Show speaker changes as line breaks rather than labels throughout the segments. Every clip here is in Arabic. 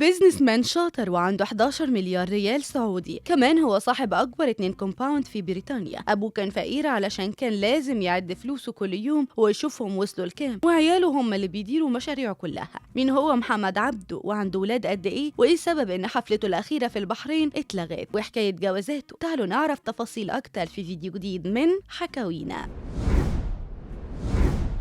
بيزنس مان شاطر وعنده 11 مليار ريال سعودي. كمان هو صاحب أكبر 2 كومباوند في بريطانيا. أبوه كان فقير علشان كان لازم يعد فلوسه كل يوم ويشوفهم وصلوا لكام، وعياله هم اللي بيديروا مشاريعه كلها. مين هو محمد عبده وعنده ولاد قد إيه، وإيه سبب إن حفلته الأخيرة في البحرين اتلغت، وحكاية جوازاته؟ تعالوا نعرف تفاصيل أكتر في فيديو جديد من حكاوينا.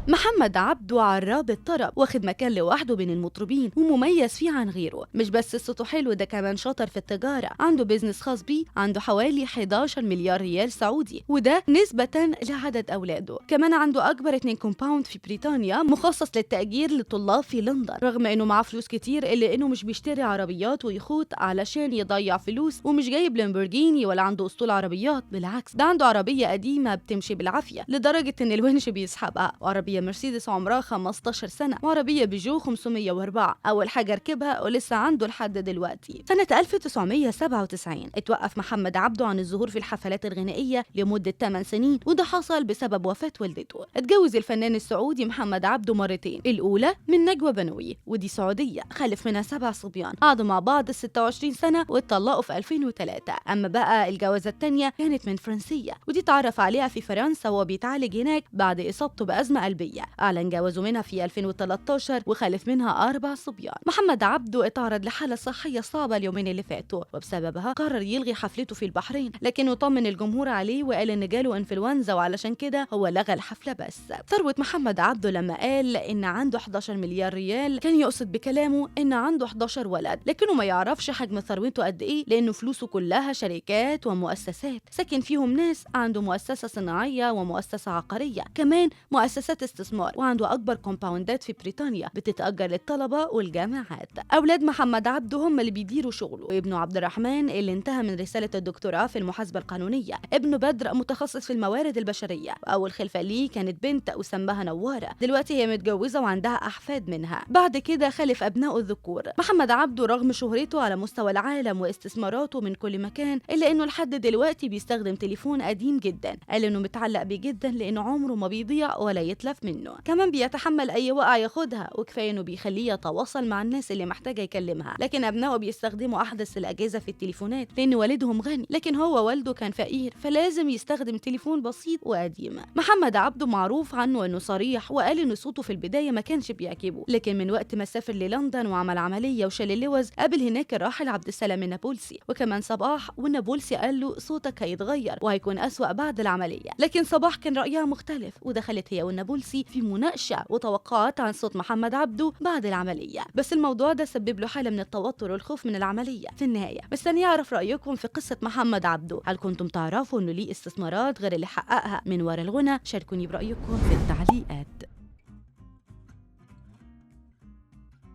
محمد عبده عراب الطرب، واخد مكان لوحده بين المطربين ومميز فيه عن غيره. مش بس صوته حلو، ده كمان شاطر في التجارة، عنده بيزنس خاص بيه، عنده حوالي 11 مليار ريال سعودي، وده نسبة لعدد أولاده. كمان عنده أكبر 2 كومباوند في بريطانيا مخصص للتأجير للطلاب في لندن. رغم إنه معاه فلوس كتير إلا إنه مش بيشتري عربيات ويخوت علشان يضيع فلوس، ومش جايب لامبورجيني ولا عنده أسطول عربيات. بالعكس، ده عنده عربية قديمة بتمشي بالعافية لدرجة إن الونش بيسحبها، وعربية مرسيدس عمرها 15 سنة، وعربية بيجو 504 أول حاجة ركبها ولسه عنده لحد دلوقتي. سنة 1997 اتوقف محمد عبده عن الظهور في الحفلات الغنائية لمدة 8 سنين، وده حصل بسبب وفاة والدته. اتجوز الفنان السعودي محمد عبده مرتين، الأولى من نجوى بنوي ودي سعودية، خلف منها 7 صبيان، قعدوا مع بعض 26 سنة واتطلقوا في 2003. أما بقى الجوازة الثانية كانت من فرنسية، ودي اتعرف عليها في فرنسا وهو بيتعالج هناك بعد إصابته بأزمة قلبية. أعلن جوازه منها في 2013 وخلف منها 4 صبيان. محمد عبده اتعرض لحالة صحية صعبة اليومين اللي فاتوا، وبسببها قرر يلغي حفلته في البحرين، لكنه طمن الجمهور عليه وقال إن جاله انفلونزا وعلشان كده هو لغى الحفلة بس. ثروة محمد عبده لما قال إن عنده 11 مليار ريال كان يقصد بكلامه إن عنده 11 ولد، لكنه ما يعرفش حجم ثروته قد إيه، لأنه فلوسه كلها شركات ومؤسسات ساكن فيهم ناس. عنده مؤسسة صناعية ومؤسسة عقارية، كمان مؤسسات استثمار، وعنده أكبر كومباوندات في بريطانيا بتتأجر للطلبة والجامعات. أولاد محمد عبده هم اللي بيديروا شغله، وابنه عبد الرحمن اللي انتهى من رسالة الدكتوراه في المحاسبة القانونية، ابنه بدر متخصص في الموارد البشرية، وأول خلفة ليه كانت بنت وسماها نوارة، دلوقتي هي متجوزة وعندها أحفاد منها. بعد كده خلف أبنائه الذكور. محمد عبده رغم شهرته على مستوى العالم واستثماراته من كل مكان، إلا إنه لحد دلوقتي بيستخدم تليفون قديم جدا، قال إنه متعلق بيه جدا لأنه عمره ما بيضيع ولا يتلف منه. كمان بيتحمل أي وقعة ياخدها، وكفاية إنه بيخليه يتواصل مع الناس اللي محتاجة يكلمها. لكن أبنائه بيستخدموا أحدث الأجهزة في التليفونات لأن والدهم غني، لكن هو والده كان فقير، فلازم يستخدم تليفون بسيط وقديم. محمد عبده معروف عنه إنه صريح، وقال إن صوته في البداية ما كانش بيعجبه، لكن من وقت ما سافر للندن وعمل عملية وشال اللوز قابل هناك الراحل عبد السلام النابلسي وكمان صباح، والنابلسي قال له صوتك هيتغير وهيكون أسوأ بعد العملية. لكن صباح كان رأيها مختلف، ودخلت هي والنابلسي في مناقشة وتوقعات عن صوت محمد عبده بعد العملية، بس الموضوع ده سبب له حالة من التوتر والخوف من العملية. في النهاية مستني أعرف رأيكم في قصة محمد عبده، هل كنتم تعرفوا إنه ليه استثمارات غير اللي حققها من وراء الغنى؟ شاركوني برأيكم في التعليقات.